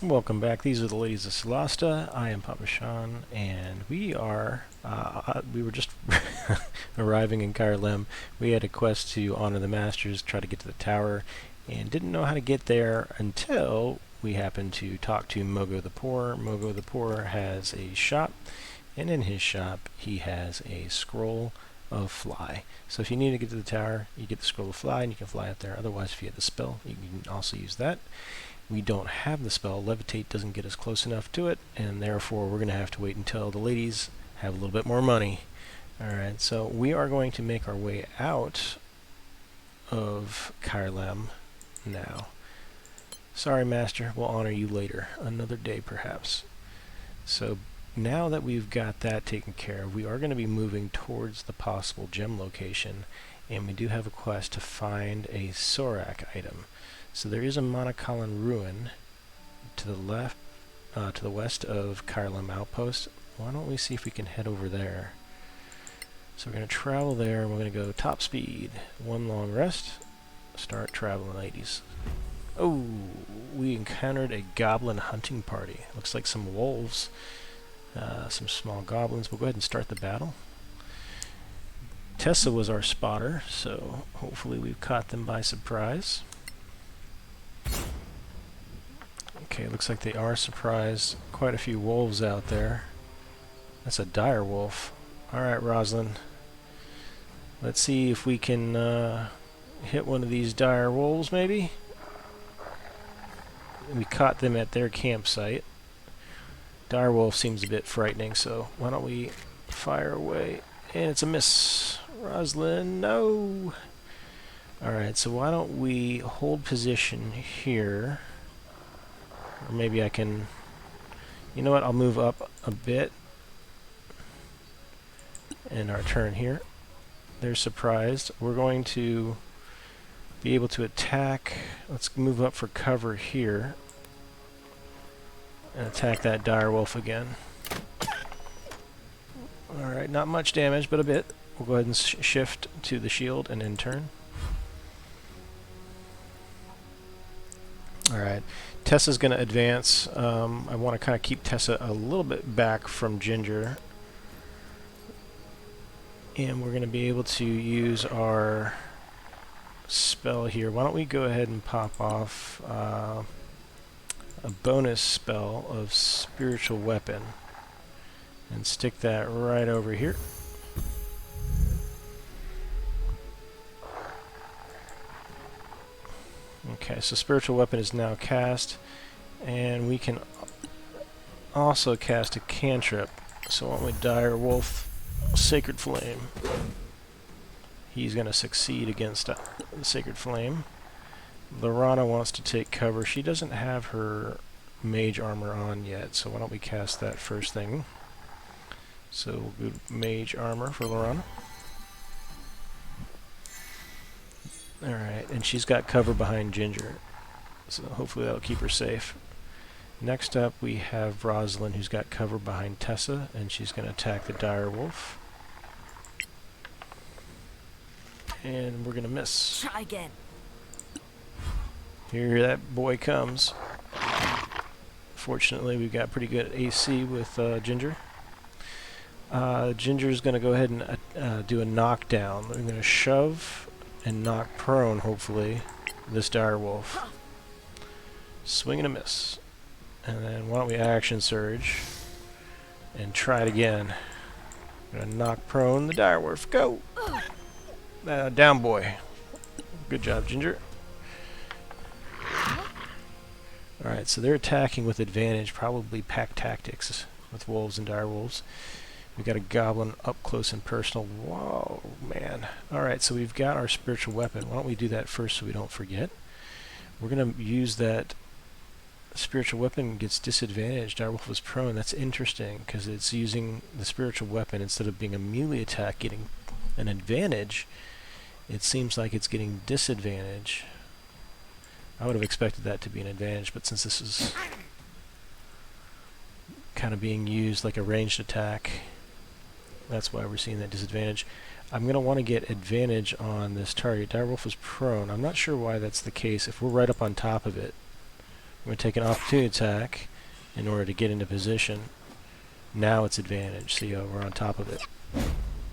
Welcome back. These are the ladies of Solasta. I am Papa Sean, and we were just arriving in Caer Lem. We had a quest to honor the masters, try to get to the tower, and didn't know how to get there until we happened to talk to Mogo the Poor. Mogo the Poor has a shop, and in his shop he has a scroll of fly. So if you need to get to the tower, you get the scroll of fly and you can fly up there. Otherwise, if you have the spell, you can also use that. We don't have the spell. Levitate doesn't get us close enough to it, and therefore we're going to have to wait until the ladies have a little bit more money. Alright, so we are going to make our way out of Caer Lem now. Sorry, Master, we'll honor you later. Another day, perhaps. So now that we've got that taken care of, we are going to be moving towards the possible gem location, and we do have a quest to find a Sorak item. So there is a Monocolon ruin to the left, to the west of Caer Lem Outpost. Why don't we see if we can head over there? So we're going to travel there, and we're going to go top speed. One long rest. Start traveling, ladies. Oh, we encountered a goblin hunting party. Looks like some wolves, some small goblins. We'll go ahead and start the battle. Tessa was our spotter, so hopefully we've caught them by surprise. Okay, looks like they are surprised. Quite a few wolves out there. That's a dire wolf. Alright, Rosalind. Let's see if we can hit one of these dire wolves, maybe? We caught them at their campsite. Dire wolf seems a bit frightening, so why don't we fire away? And it's a miss. Rosalind, no! Alright, so why don't we hold position here? Or maybe I can... You know what, I'll move up a bit. And our turn here. They're surprised. We're going to be able to attack. Let's move up for cover here. And attack that dire wolf again. Alright, not much damage, but a bit. We'll go ahead and shift to the shield and then turn. Alright, Tessa's going to advance. I want to kind of keep Tessa a little bit back from Ginger. And we're going to be able to use our spell here. Why don't we go ahead and pop off a bonus spell of Spiritual Weapon. And stick that right over here. Okay, so Spiritual Weapon is now cast, and we can also cast a cantrip. So why don't we Dire Wolf Sacred Flame? He's going to succeed against the Sacred Flame. Lorana wants to take cover. She doesn't have her mage armor on yet, so why don't we cast that first thing? So we'll do mage armor for Lorana. Alright, and she's got cover behind Ginger, so hopefully that'll keep her safe. Next up we have Rosalind, who's got cover behind Tessa, and she's going to attack the dire wolf. And we're going to miss. Try again. Here that boy comes. Fortunately, we've got pretty good AC with Ginger. Ginger's going to go ahead and do a knockdown. We're going to shove and knock prone, hopefully, this dire wolf. Swing and a miss. And then why don't we action surge and try it again. Gonna knock prone the dire wolf. Go! Down, boy. Good job, Ginger. Alright, so they're attacking with advantage, probably pack tactics with wolves and dire wolves. We've got a goblin up close and personal. Whoa, man. Alright, so we've got our spiritual weapon. Why don't we do that first so we don't forget? We're going to use that spiritual weapon. Gets disadvantaged. Direwolf is prone. That's interesting because it's using the spiritual weapon instead of being a melee attack getting an advantage. It seems like it's getting disadvantage. I would have expected that to be an advantage, but since this is kind of being used like a ranged attack, that's why we're seeing that disadvantage. I'm going to want to get advantage on this target. Direwolf is prone. I'm not sure why that's the case. If we're right up on top of it, I'm going to take an opportunity attack in order to get into position. Now it's advantage. See how we're on top of it.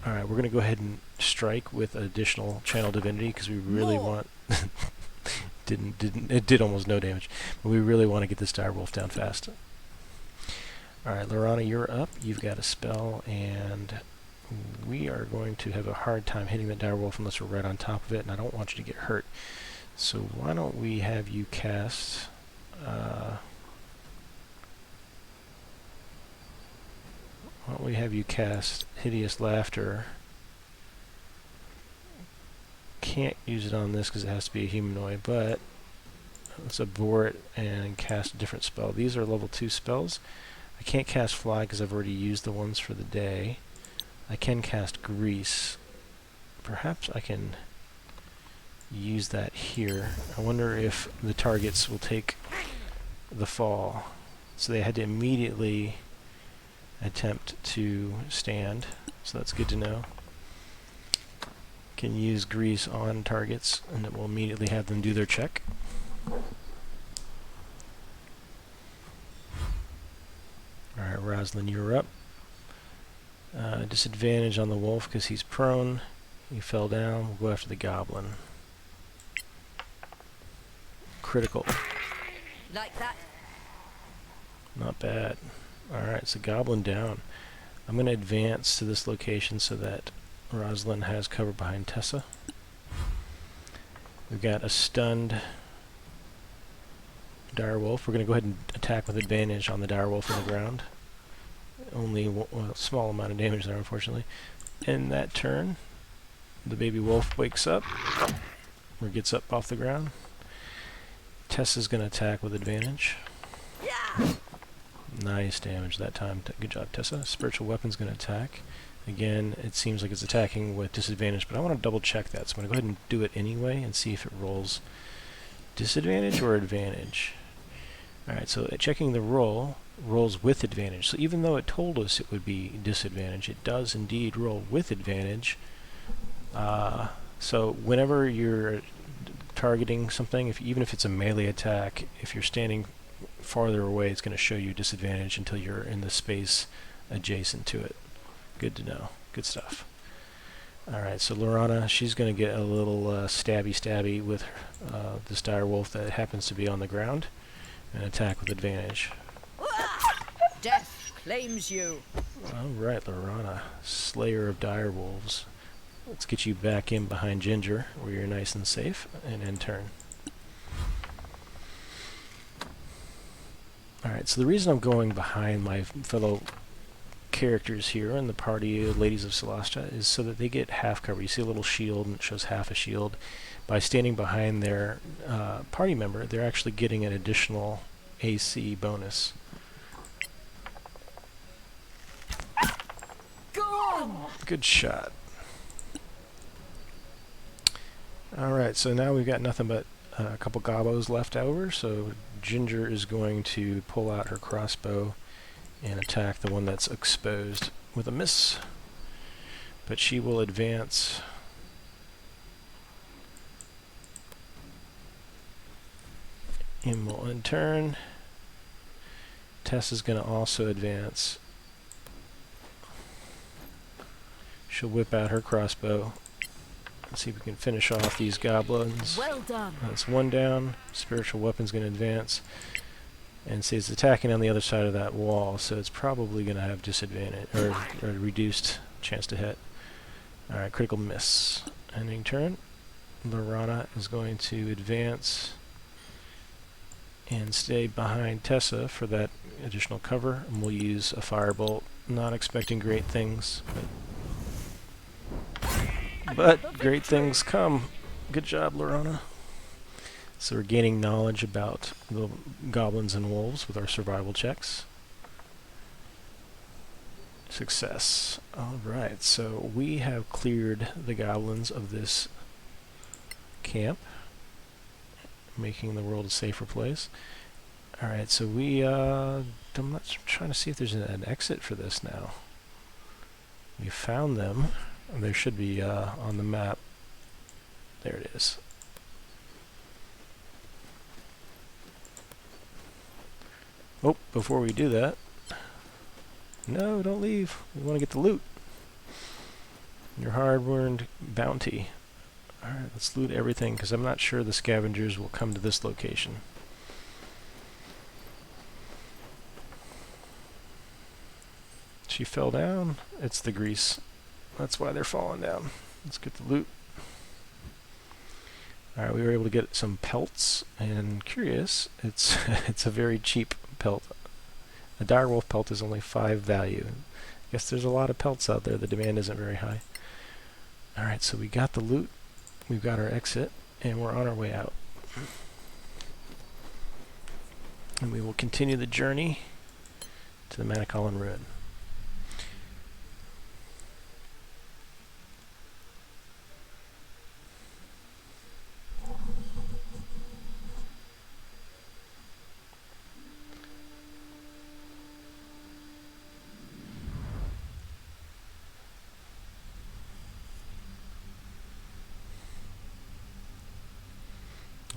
Alright, we're going to go ahead and strike with additional Channel Divinity because we really want... it did almost no damage. But we really want to get this direwolf down fast. Alright, Lorana, you're up. You've got a spell, and we are going to have a hard time hitting the direwolf unless we're right on top of it, and I don't want you to get hurt. So why don't we have you cast... why don't we have you cast Hideous Laughter? Can't use it on this because it has to be a humanoid, but let's abhor it and cast a different spell. These are level 2 spells. I can't cast Fly because I've already used the ones for the day. I can cast Grease. Perhaps I can use that here. I wonder if the targets will take the fall. So they had to immediately attempt to stand, so that's good to know. Can use Grease on targets, and it will immediately have them do their check. Alright, Rosalind, you're up. Disadvantage on the wolf because he's prone. He fell down. We'll go after the goblin. Critical. Like that. Not bad. Alright, so goblin down. I'm going to advance to this location so that Rosalind has cover behind Tessa. We've got a stunned direwolf. We're going to go ahead and attack with advantage on the direwolf on the ground. Only a small amount of damage there, unfortunately. In that turn, the baby wolf wakes up, or gets up off the ground. Tessa's going to attack with advantage. Yeah. Nice damage that time. Good job, Tessa. Spiritual Weapon's going to attack. Again, it seems like it's attacking with disadvantage, but I want to double check that, so I'm going to go ahead and do it anyway and see if it rolls disadvantage or advantage. Alright, so checking the roll, rolls with advantage. So even though it told us it would be disadvantage, it does indeed roll with advantage. So whenever you're targeting something, even if it's a melee attack, if you're standing farther away, it's going to show you disadvantage until you're in the space adjacent to it. Good to know. Good stuff. Alright, so Lorana, she's going to get a little stabby with this direwolf that happens to be on the ground, and attack with advantage. Death claims you. Alright, Lorana, Slayer of Direwolves. Let's get you back in behind Ginger, where you're nice and safe, and end turn. Alright, so the reason I'm going behind my fellow characters here in the party, Ladies of Solasta, is so that they get half cover. You see a little shield, and it shows half a shield. By standing behind their party member, they're actually getting an additional AC bonus. Go on. Good shot. Alright, so now we've got nothing but a couple gobos left over, so Ginger is going to pull out her crossbow and attack the one that's exposed with a miss. But she will advance and will end turn. Tess is going to also advance. She'll whip out her crossbow. Let's see if we can finish off these goblins. Well done. That's one down. Spiritual Weapon's going to advance. And see, it's attacking on the other side of that wall, so it's probably going to have disadvantage, or a reduced chance to hit. Alright, critical miss. Ending turn. Lorana is going to advance and stay behind Tessa for that additional cover, and we'll use a firebolt. Not expecting great things, but great things come. Good job, Lorana. So we're gaining knowledge about the goblins and wolves with our survival checks. Success. Alright, so we have cleared the goblins of this camp, making the world a safer place. Alright, so I'm not trying to see if there's an exit for this now. We found them. There should be on the map. There it is. Oh, before we do that, no, don't leave. We want to get the loot. Your hard-earned bounty. Alright, let's loot everything, because I'm not sure the scavengers will come to this location. She fell down. It's the grease. That's why they're falling down. Let's get the loot. Alright, we were able to get some pelts, and curious, it's it's a very cheap pelt. A direwolf pelt is only 5 value. I guess there's a lot of pelts out there. The demand isn't very high. Alright, so we got the loot. We've got our exit, and we're on our way out. And we will continue the journey to the Manicalan Ruin.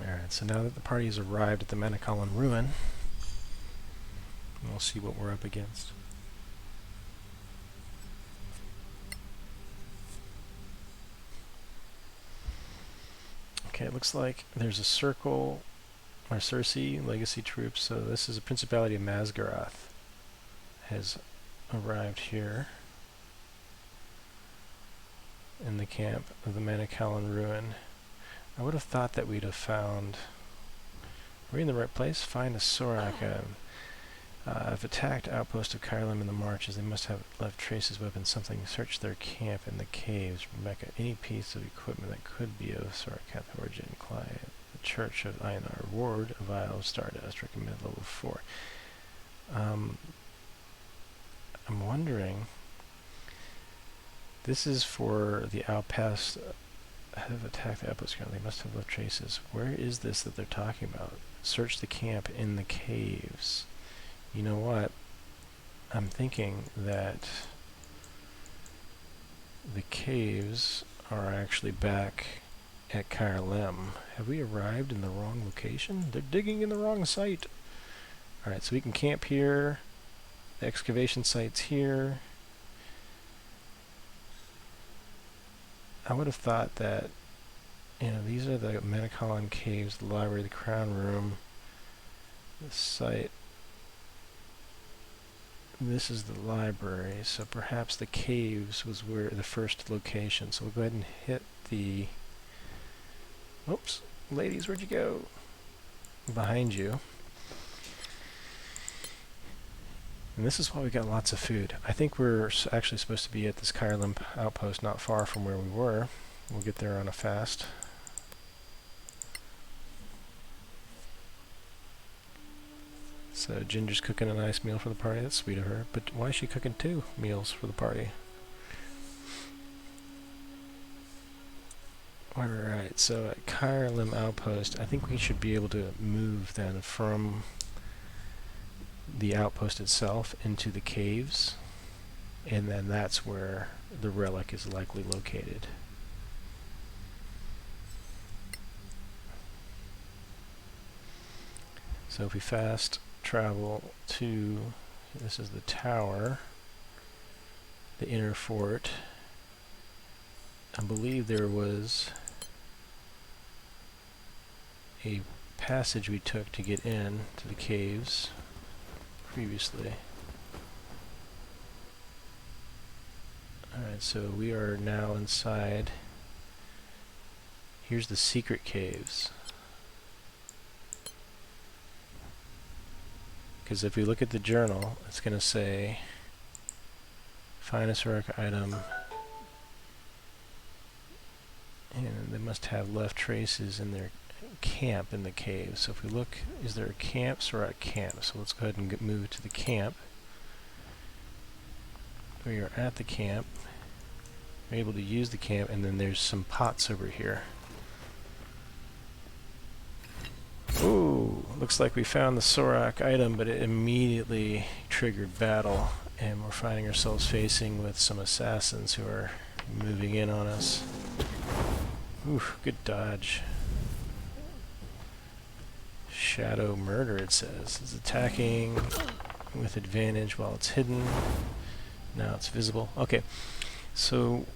Alright, so now that the party has arrived at the Manicalan Ruin, we'll see what we're up against. Okay, it looks like there's a circle, or Circe, legacy troops, so this is a Principality of Masgarath has arrived here in the camp of the Manicalan Ruin. I would have thought that we'd have found... Are we in the right place? Find a Sorak. I've attacked outpost of Caer Lem in the marches. They must have left traces, weapons, something. Search their camp in the caves. Rebecca, any piece of equipment that could be of Sorak Catholic origin. Clive, the Church of Einar. Ward of Isle of Stardust. Recommended level 4. I'm wondering... This is for the outpost... have attacked the outpost currently. They must have left traces. Where is this that they're talking about? Search the camp in the caves. You know what? I'm thinking that the caves are actually back at Caer Lem. Have we arrived in the wrong location? They're digging in the wrong site. Alright, so we can camp here. The excavation site's here. I would have thought that, you know, these are the Manicalan caves, the library, the crown room, the site. This is the library, so perhaps the caves was where the first location. So we'll go ahead and hit the... Oops, ladies, where'd you go? Behind you. And this is why we got lots of food. I think we're actually supposed to be at this Caer Lem outpost not far from where we were. We'll get there on a fast. So Ginger's cooking a nice meal for the party. That's sweet of her. But why is she cooking 2 meals for the party? Alright, so at Caer Lem outpost, I think we should be able to move then from the outpost itself into the caves, and then that's where the relic is likely located. So if we fast travel to, this is the tower, the inner fort. I believe there was a passage we took to get in to the caves previously. Alright, so we are now inside. Here's the secret caves. Because if we look at the journal, it's going to say, find a Sorak item, and they must have left traces in their camp in the cave. So if we look, is there a camp? Sorak camp. So let's go ahead and move to the camp. We are at the camp. We're able to use the camp, and then there's some pots over here. Ooh, looks like we found the Sorak item, but it immediately triggered battle, and we're finding ourselves facing with some assassins who are moving in on us. Ooh, good dodge. Shadow Murder, it says. It's attacking with advantage while it's hidden. Now it's visible. Okay, so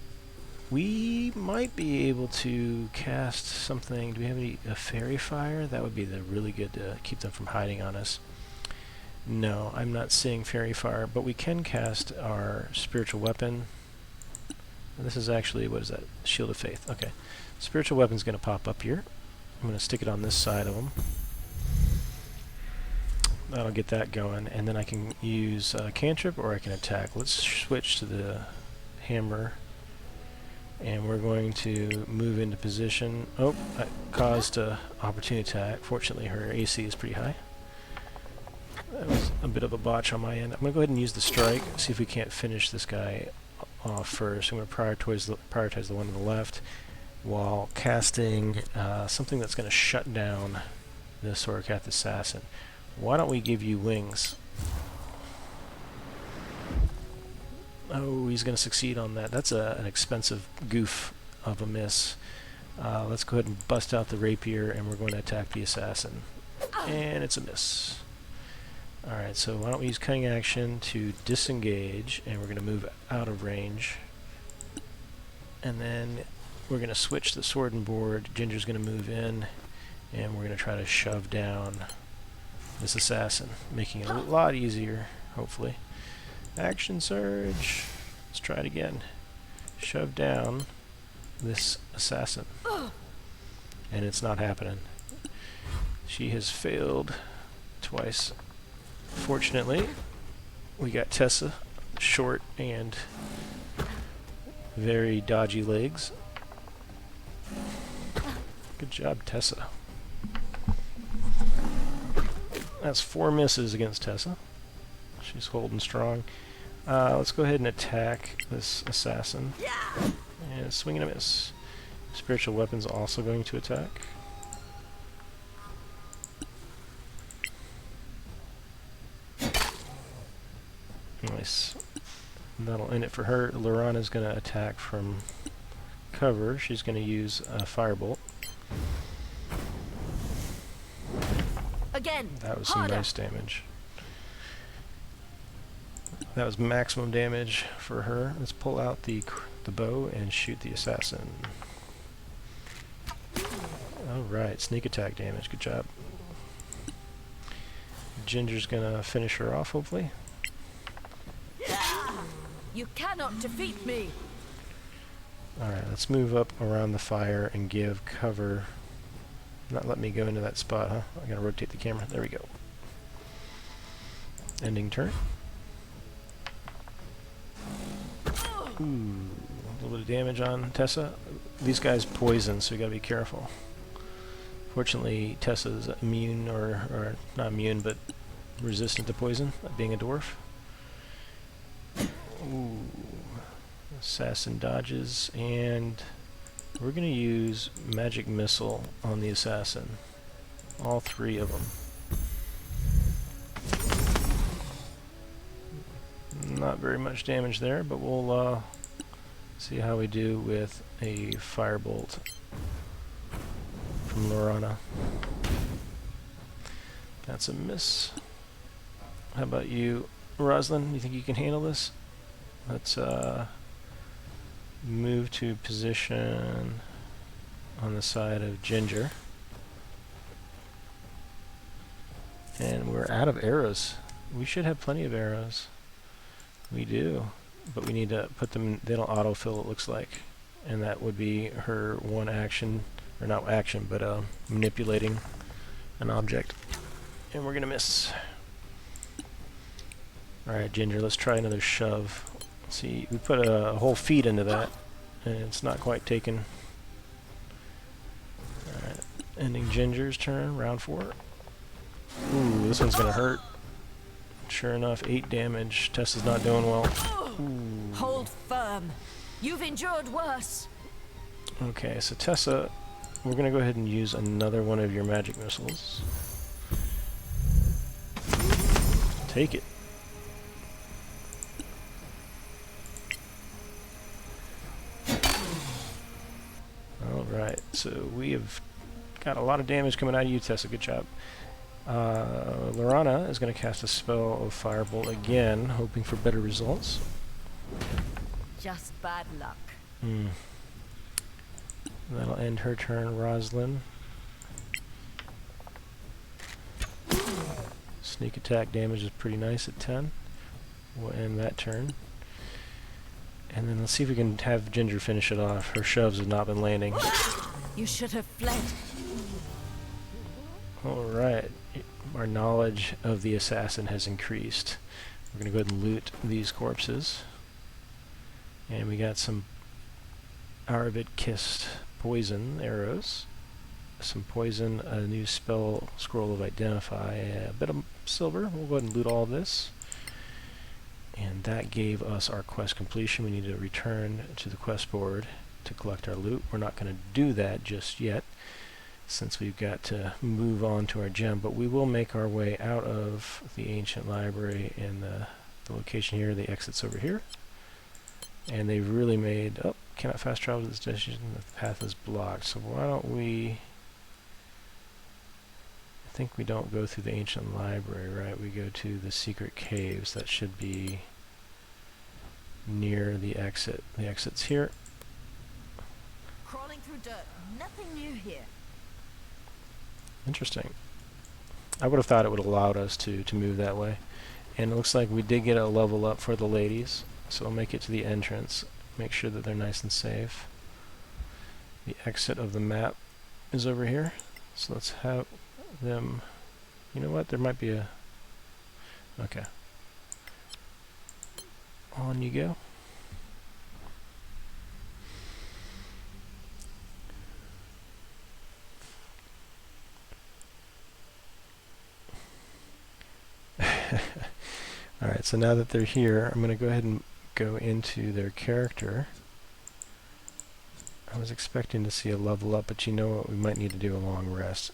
we might be able to cast something. Do we have a fairy fire? That would be really good to keep them from hiding on us. No, I'm not seeing fairy fire, but we can cast our spiritual weapon. And this is actually, what is that? Shield of Faith. Okay. Spiritual weapon's going to pop up here. I'm going to stick it on this side of them. That'll get that going, and then I can use cantrip or I can attack. Let's switch to the hammer, and we're going to move into position. Oh, that caused an opportunity attack. Fortunately, her AC is pretty high. That was a bit of a botch on my end. I'm going to go ahead and use the strike, see if we can't finish this guy off first. I'm going to prioritize the one on the left while casting something that's going to shut down the Sorak Assassin. Why don't we give you wings? Oh, he's going to succeed on that. That's an expensive goof of a miss. Let's go ahead and bust out the rapier, and we're going to attack the assassin. And it's a miss. Alright, so why don't we use cunning action to disengage, and we're going to move out of range. And then we're going to switch the sword and board. Ginger's going to move in, and we're going to try to shove down this assassin, making it a lot easier, hopefully. Action surge. Let's try it again. Shove down this assassin. And it's not happening. She has failed twice. Fortunately, we got Tessa, short and very dodgy legs. Good job, Tessa. That's 4 misses against Tessa. She's holding strong. Let's go ahead and attack this assassin. And swing and a miss. Spiritual weapon's also going to attack. Nice. That'll end it for her. Lorana's going to attack from cover. She's going to use a firebolt. Again. That was some nice damage. That was maximum damage for her. Let's pull out the bow and shoot the assassin. Alright, sneak attack damage. Good job. Ginger's gonna finish her off, hopefully. You cannot defeat me. Alright, let's move up around the fire and give cover. Not let me go into that spot, huh? I gotta rotate the camera. There we go. Ending turn. Ooh, a little bit of damage on Tessa. These guys poison, so you gotta be careful. Fortunately, Tessa's immune, or not immune, but resistant to poison, being a dwarf. Ooh. Assassin dodges, and we're going to use magic missile on the assassin. All 3 of them. Not very much damage there, but we'll see how we do with a firebolt from Lorana. That's a miss. How about you, Rosalind? You think you can handle this? Let's move to position on the side of Ginger. And we're out of arrows. We should have plenty of arrows. We do, but we need to put them, they don't autofill, it looks like. And that would be her one action, or not action, but manipulating an object. And we're gonna miss. Alright, Ginger, let's try another shove. See, we put a whole feat into that, and it's not quite taken. Alright, ending Ginger's turn, round 4. Ooh, this one's gonna hurt. Sure enough, 8 damage. Tessa's not doing well. Ooh. Hold firm. You've endured worse. Okay, so Tessa, we're gonna go ahead and use another one of your magic missiles. Take it. Alright, so we have got a lot of damage coming out of you, Tessa. Good job. Lorana is going to cast a spell of Firebolt again, hoping for better results. Just bad luck. That'll end her turn. Roslyn. Sneak attack damage is pretty nice at 10. We'll end that turn. And then let's see if we can have Ginger finish it off. Her shoves have not been landing. You should have fled. Alright. Our knowledge of the assassin has increased. We're going to go ahead and loot these corpses. And we got some Aravid-kissed poison arrows. Some poison, a new spell scroll of Identify, a bit of silver. We'll go ahead and loot all of this. And that gave us our quest completion. We need to return to the quest board to collect our loot. We're not going to do that just yet, since we've got to move on to our gem, but we will make our way out of the ancient library in the location here. The exit's over here. And they've really made... Oh, cannot fast travel to this destination. The path is blocked. So why don't we... I think we don't go through the ancient library, right? We go to the secret caves. That should be near the exit. The exit's here. Crawling through dirt. Nothing new here. Interesting. I would have thought it would have allowed us to move that way. And it looks like we did get a level up for the ladies. So we'll make it to the entrance. Make sure that they're nice and safe. The exit of the map is over here. So let's have them... You know what? There might be a... Okay. On you go. Alright, so now that they're here, I'm going to go ahead and go into their character. I was expecting to see a level up, but you know what? We might need to do a long rest.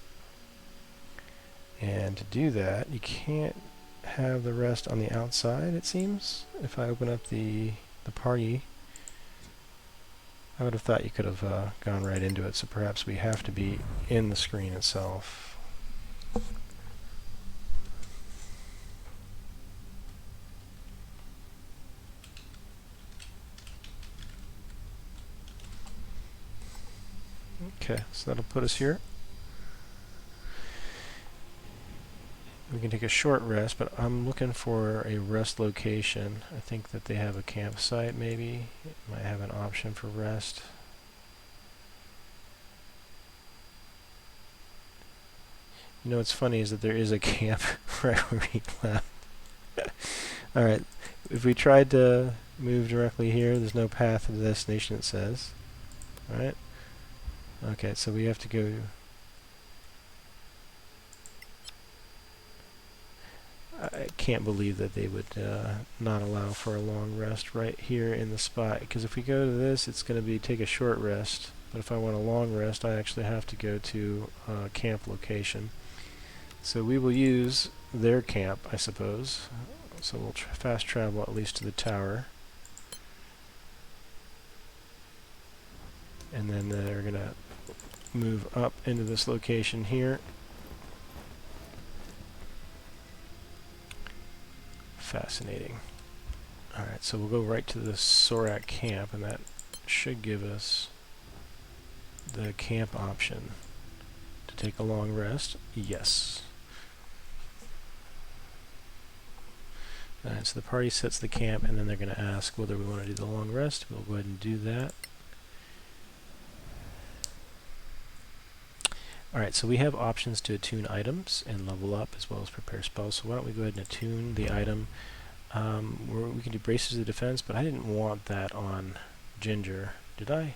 And to do that, you can't have the rest on the outside, it seems. If I open up the party, I would have thought you could have gone right into it, so perhaps we have to be in the screen itself. Okay, so that'll put us here. We can take a short rest, but I'm looking for a rest location. I think that they have a campsite, maybe. It might have an option for rest. You know what's funny is that there is a camp right where we left. Alright, if we tried to move directly here, there's no path to the destination, it says. Alright. Okay, so we have to go... I can't believe that they would not allow for a long rest right here in the spot, because if we go to this, it's going to be take a short rest, but if I want a long rest, I actually have to go to a camp location. So we will use their camp, I suppose. So we'll fast travel at least to the tower. And then they're going to move up into this location here. Fascinating. Alright, so we'll go right to the Sorak camp, and that should give us the camp option. To take a long rest? Yes. Alright, so the party sets the camp, and then they're going to ask whether we want to do the long rest. We'll go ahead and do that. Alright, so we have options to attune items and level up as well as prepare spells. So why don't we go ahead and attune the item. We can do Braces of Defense, but I didn't want that on Ginger. Did I?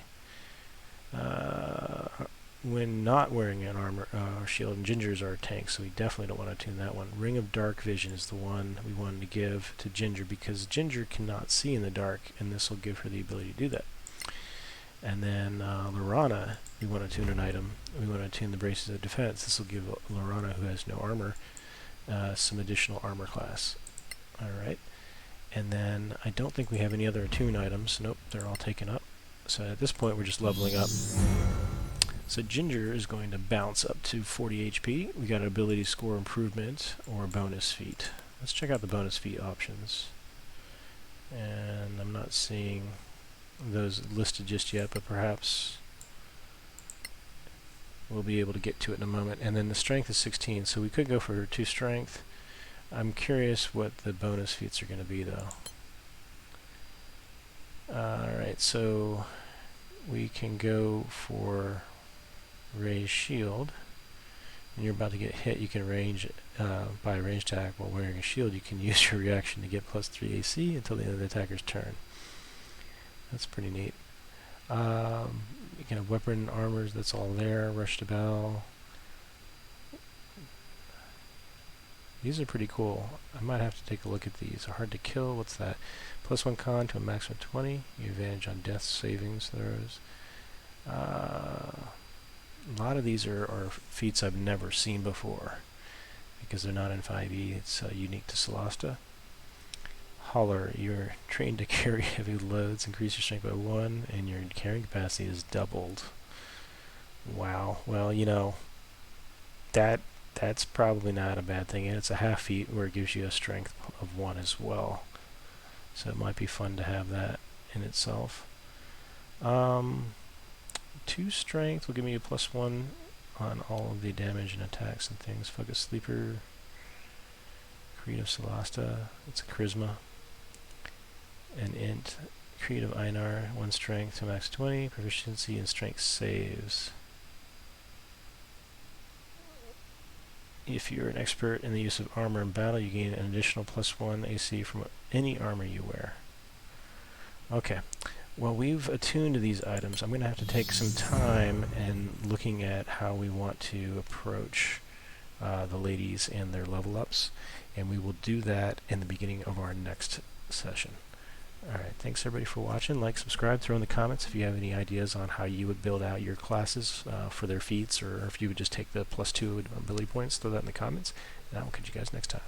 When not wearing an armor or shield, and Ginger's our tank, so we definitely don't want to attune that one. Ring of Dark Vision is the one we wanted to give to Ginger, because Ginger cannot see in the dark, and this will give her the ability to do that. And then Lorana, we want to tune an item. We want to tune the Braces of Defense. This will give Lorana, who has no armor, some additional armor class. Alright. And then I don't think we have any other attune items. Nope, they're all taken up. So at this point we're just leveling up. So Ginger is going to bounce up to 40 HP. We got an ability score improvement or bonus feat. Let's check out the bonus feat options. And I'm not seeing those listed just yet, but perhaps we'll be able to get to it in a moment. And then the strength is 16, so we could go for 2 strength. I'm curious what the bonus feats are going to be, though. Alright, so we can go for raise shield. When you're about to get hit, you can range by a range attack while wearing a shield. You can use your reaction to get plus 3 AC until the end of the attacker's turn. That's pretty neat. You can have weapon armors, that's all there. Rush to battle. These are pretty cool. I might have to take a look at these. Hard to kill, what's that? Plus 1 con to a maximum of 20. You advantage on death savings throws. A lot of these are feats I've never seen before because they're not in 5e. It's unique to Solasta. Hauler, you're trained to carry heavy loads, increase your strength by 1, and your carrying capacity is doubled. Wow. Well, you know, that's probably not a bad thing, and it's a half feat where it gives you a strength of 1 as well. So it might be fun to have that in itself. 2 strength will give me a plus 1 on all of the damage and attacks and things. Focus Sleeper, Creed of Solasta, it's a charisma. And int, Creed of Einar, 1 strength to max 20, proficiency in strength saves. If you're an expert in the use of armor in battle, you gain an additional plus 1 AC from any armor you wear. Okay. Well, we've attuned to these items. I'm going to have to take some time and looking at how we want to approach the ladies and their level ups, and we will do that in the beginning of our next session. Alright, thanks everybody for watching. Like, subscribe, throw in the comments if you have any ideas on how you would build out your classes for their feats, or if you would just take the plus 2 ability points, throw that in the comments, and I will catch you guys next time.